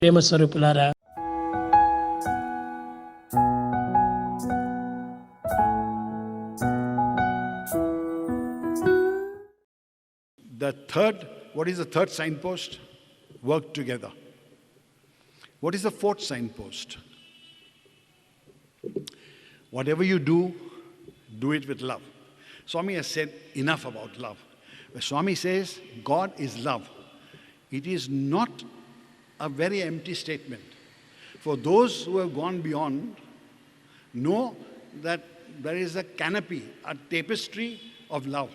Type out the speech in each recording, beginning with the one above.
ప్రేమ స్వరూపులారా, what is the third signpost? Work together. What is the fourth signpost? Whatever you do, do it with love. Swami has said enough about love. When Swami says God is love, it is not a very empty statement. For those who have gone beyond, know that there is a canopy, a tapestry of love.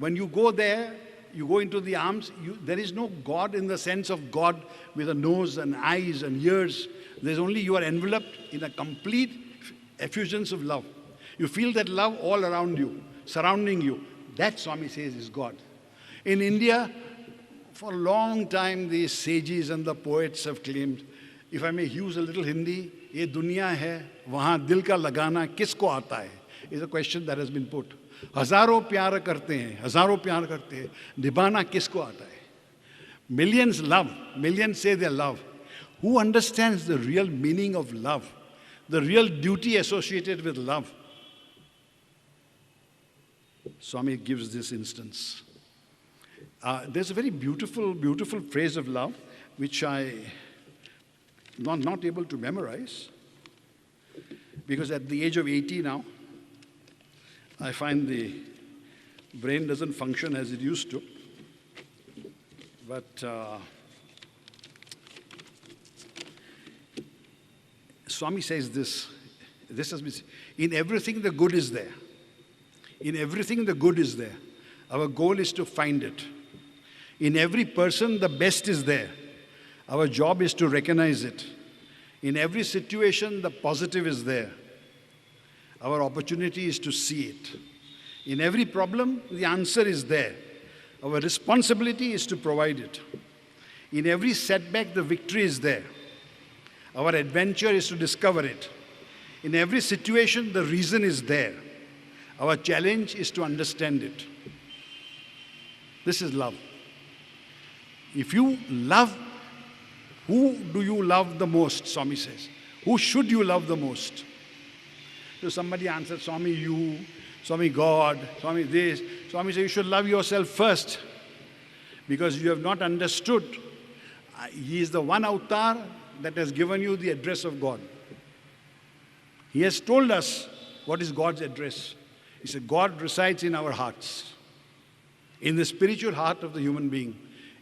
When you go there, you go into the arms, there is no God in the sense of God with a nose and eyes and ears. There's only you are enveloped in a complete effulgence of love. You feel that love all around you, surrounding you. That, Swami says, is God. In India, for a long time, these sages and the poets have claimed, if I may use a little Hindi, ye duniya hai, wahan dil ka lagana kisko aata hai, is a question that has been put. हजारों प्यार करते हैं, निभाना किसको आता है? Millions love, millions say they love. Who understands the real meaning of love, the real duty associated with love? Swami gives this instance. There's a very beautiful, beautiful phrase of love, which I'm not able to memorize, because at the age of 80 now, I find the brain doesn't function as it used to. But Swami says this has been, in everything the good is there. In everything the good is there. Our goal is to find it. In every person the best is there. Our job is to recognize it. In every situation the positive is there. Our opportunity is to see it. In every problem, the answer is there. Our responsibility is to provide it. In every setback, the victory is there. Our adventure is to discover it. In every situation, the reason is there. Our challenge is to understand it. This is love. If you love, who do you love the most, Swami says? Who should you love the most? So somebody answered, Swami you, Swami God, Swami this. Swami said, you should love yourself first, because you have not understood. He is the one avatar that has given you the address of God. He has told us what is God's address. He said, God resides in our hearts, in the spiritual heart of the human being.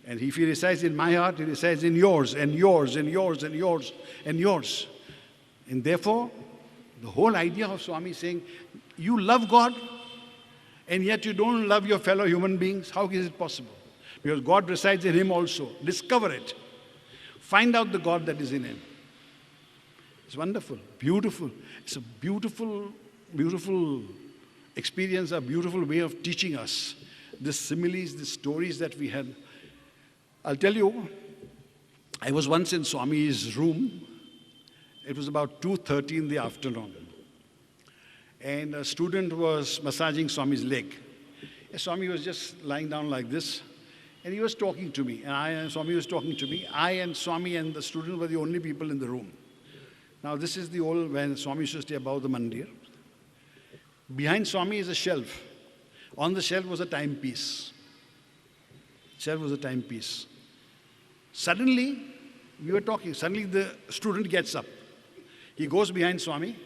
And if He resides in my heart, He resides in yours, and yours, and yours, and yours, and yours. And therefore, the whole idea of Swami saying, you love God, and yet you don't love your fellow human beings, how is it possible? Because God resides in him also. Discover it. Find out the God that is in him. It's wonderful, beautiful. It's a beautiful, beautiful experience, a beautiful way of teaching us these similes, these stories that we had. I'll tell you, I was once in Swami's room. It was about 2:30 in the afternoon. And a student was massaging Swami's leg. And Swami was just lying down like this. And he was talking to me. And Swami was talking to me. I and Swami and the student were the only people in the room. Now this is the old, when Swami used to stay above the mandir. Behind Swami is a shelf. On the shelf was a timepiece. Shelf was a timepiece. Suddenly, we were talking. Suddenly the student gets up. He goes behind Swami,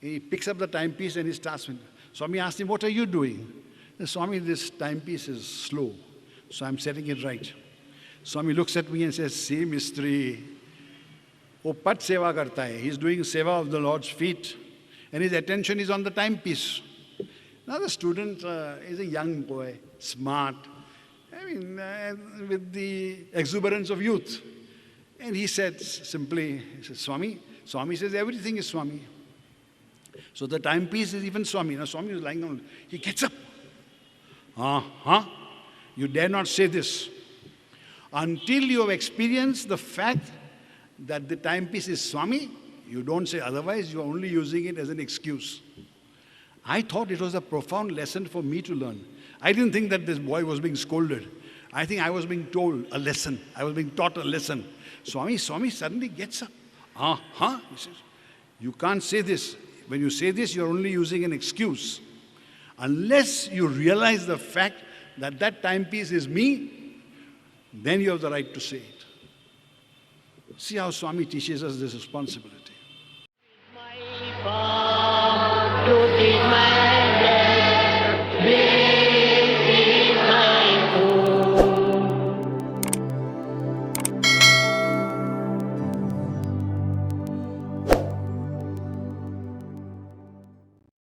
he picks up the timepiece and he starts with, Swami asked him, what are you doing? Swami, this timepiece is slow, so I'm setting it right. Swami looks at me and says, see, Mistry, wo pat seva karta hai. He's doing seva of the Lord's feet, and his attention is on the timepiece. Now the student is a young boy, smart, with the exuberance of youth. And he said simply, he said, Swami says everything is Swami. So the timepiece is even Swami. Now Swami is lying down. He gets up. You dare not say this. Until you have experienced the fact that the timepiece is Swami, you don't say, otherwise you are only using it as an excuse. I thought it was a profound lesson for me to learn. I didn't think that this boy was being scolded. I think I was being told a lesson. I was being taught a lesson. Swami suddenly gets up. He says, you can't say this. When you say this, you're only using an excuse. Unless you realize the fact that that timepiece is me, then you have the right to say it. See how Swami teaches us this responsibility. My